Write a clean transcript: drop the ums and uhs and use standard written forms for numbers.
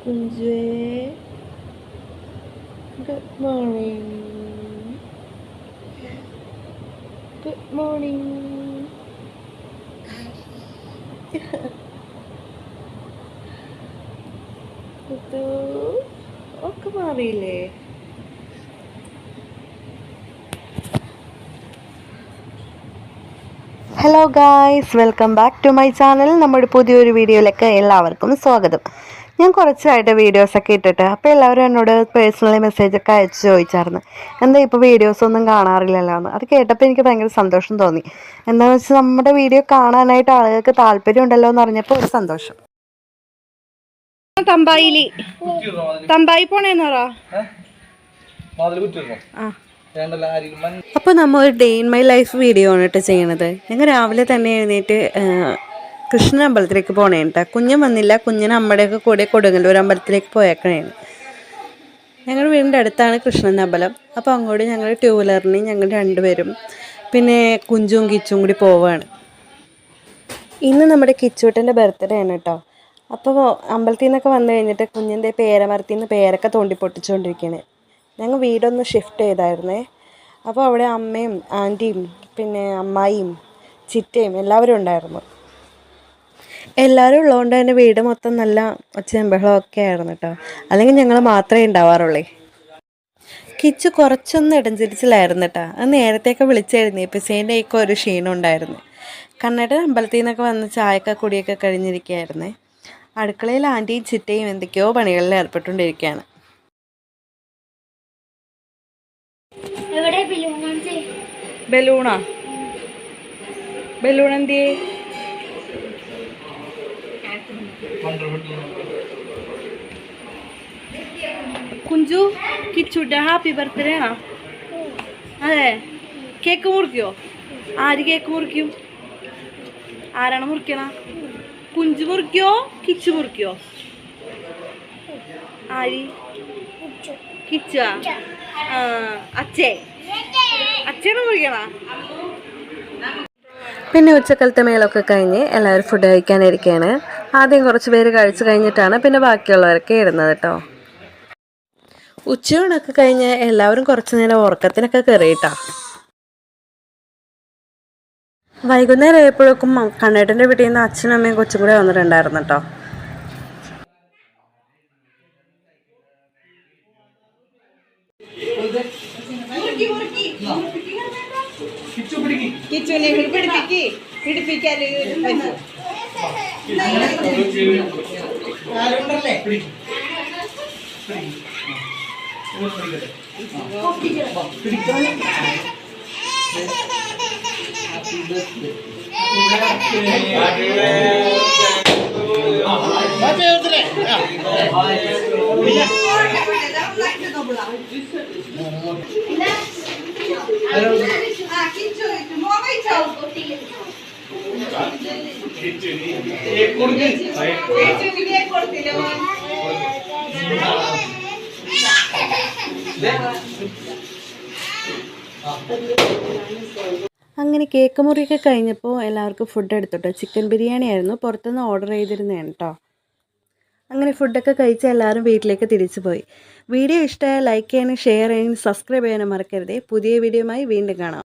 Kunjue. Good morning. Good morning. Itu kemarilah. Hello guys, welcome back to my channel. നമ്മുടെ പുതിയൊരു വീഡിയോയിലേക്ക് എല്ലാവർക്കും സ്വാഗതം. ഞാൻ കുറച്ചായിട്ട് വീഡിയോസൊക്കെ ഇട്ടിട്ട് അപ്പോൾ എല്ലാവരും എന്നോട് പേഴ്സണലി മെസ്സേജൊക്കെ അയച്ച് ചോദിച്ചായിരുന്നു, എന്താ ഇപ്പോൾ വീഡിയോസൊന്നും കാണാറില്ലല്ലോ എന്ന്. അത് കേട്ടപ്പോൾ എനിക്ക് ഭയങ്കര സന്തോഷം തോന്നി. എന്താണെന്ന് വെച്ചാൽ നമ്മുടെ വീഡിയോ കാണാനായിട്ട് ആളുകൾക്ക് താല്പര്യം ഉണ്ടല്ലോ എന്ന് അറിഞ്ഞപ്പോൾ ഒരു സന്തോഷം. തമ്പായി പോണേന്ന് പറ. അപ്പോൾ നമ്മൾ ഒരു day in my life video ആണ് കേട്ടോ ചെയ്യണത്. ഞങ്ങൾ രാവിലെ തന്നെ എഴുന്നേറ്റ് കൃഷ്ണ അമ്പലത്തിലേക്ക് പോണേട്ടാ. കുഞ്ഞൻ വന്നില്ല, കുഞ്ഞൻ അമ്മയുടെയൊക്കെ കൂടെ കൊടുങ്ങല്ലൂർ അമ്പലത്തിലേക്ക് പോയേക്കണേന്. ഞങ്ങളുടെ വീടിൻ്റെ അടുത്താണ് കൃഷ്ണൻ അമ്പലം. അപ്പോൾ അങ്ങോട്ട് ഞങ്ങൾ ടൂ വീലറിന് ഞങ്ങൾ രണ്ടുപേരും പിന്നെ കുഞ്ചും കിച്ചും കൂടി പോവുകയാണ്. ഇന്ന് നമ്മുടെ കിച്ചൂട്ടൻ്റെ ബർത്ത്ഡേ ആണ് കേട്ടോ. അപ്പോൾ അമ്പലത്തിൽ നിന്നൊക്കെ വന്നു കഴിഞ്ഞിട്ട് കുഞ്ഞിൻ്റെ പേരമരത്തിൽ നിന്ന് പേരൊക്കെ തോണ്ടി പൊട്ടിച്ചുകൊണ്ടിരിക്കുകയാണ്. ഞങ്ങൾ വീടൊന്ന് ഷിഫ്റ്റ് ചെയ്തായിരുന്നേ. അപ്പോൾ അവിടെ അമ്മയും ആൻറ്റിയും പിന്നെ അമ്മായിയും ചിറ്റയും എല്ലാവരും ഉണ്ടായിരുന്നു. എല്ലാവരും ഉള്ളതുകൊണ്ട് തന്നെ വീട് മൊത്തം നല്ല ഒച്ചയും ബഹളമൊക്കെ ആയിരുന്നു കേട്ടോ. അല്ലെങ്കിൽ ഞങ്ങൾ മാത്രമേ ഉണ്ടാവാറുള്ളേ. കിച്ചു കുറച്ചൊന്ന് ഇടഞ്ചിരിച്ചിലായിരുന്നു കേട്ടോ. അത് നേരത്തെയൊക്കെ വിളിച്ചെഴുന്നേപ്പിച്ചതിൻ്റെയൊക്കെ ഒരു ക്ഷീണം ഉണ്ടായിരുന്നു. കണ്ണേട്ടൻ അമ്പലത്തിൽ നിന്നൊക്കെ വന്ന് ചായയൊക്കെ കുടിയൊക്കെ കഴിഞ്ഞിരിക്കുകയായിരുന്നേ. അടുക്കളയിൽ ആൻറ്റിയും ചിറ്റയും എന്തൊക്കെയോ പണികളിൽ ഏർപ്പെട്ടുകൊണ്ടിരിക്കുകയാണ്. ബലൂണാ? ബലൂൺ എന്തി? കുഞ്ചു, കിച്ചുടെ ഹാപ്പി ബർത്ത്ഡേ ആണോ? അതെ. കേക്ക് മുറിക്കോ? ആര് കേക്ക് മുറിക്കും? ആരാണ് മുറിക്കണ? കുഞ്ചു മുറിക്കോ കിച്ചു മുറിക്കോ? ആര്? കിച്ചുവാ? അച്ഛനെ മുറിക്കണ? പിന്നെ ഉച്ചക്കലത്തെ മേളൊക്കെ കഴിഞ്ഞ് എല്ലാവരും ഫുഡ് കഴിക്കാനിരിക്കുകയാണ്. ആദ്യം കുറച്ച് പേര് കഴിച്ചു കഴിഞ്ഞിട്ടാണ് പിന്നെ ബാക്കിയുള്ളവരൊക്കെ ഇടുന്നത് കേട്ടോ. ഉച്ചയൂണൊക്കെ കഴിഞ്ഞ് എല്ലാവരും കുറച്ച് നേരം ഉറക്കത്തിനൊക്കെ കയറിയിട്ടാ. വൈകുന്നേരം ആയപ്പോഴേക്കും കണ്ണേട്ടൻ്റെ വീട്ടിൽ നിന്ന് അച്ഛനും അമ്മയും കൊച്ചും കൂടെ വന്നിട്ടുണ്ടായിരുന്നു കേട്ടോ. കിച്ചുവിനെ പിടിപ്പിക്കാൻ അങ്ങനെ കേക്ക് മുറിയൊക്കെ കഴിഞ്ഞപ്പോൾ എല്ലാവർക്കും ഫുഡ് എടുത്തോട്ടോ. ചിക്കൻ ബിരിയാണി ആയിരുന്നു, പുറത്തുനിന്ന് ഓർഡർ ചെയ്തിരുന്നതാണ് കേട്ടോ. അങ്ങനെ ഫുഡൊക്കെ കഴിച്ച് എല്ലാവരും വീട്ടിലേക്ക് തിരിച്ചു പോയി. വീഡിയോ ഇഷ്ടമായ ലൈക്ക് ചെയ്യാനും ഷെയർ ചെയ്യാനും സബ്സ്ക്രൈബ് ചെയ്യാനും മറക്കരുതേ. പുതിയ വീഡിയോയുമായി വീണ്ടും കാണാം.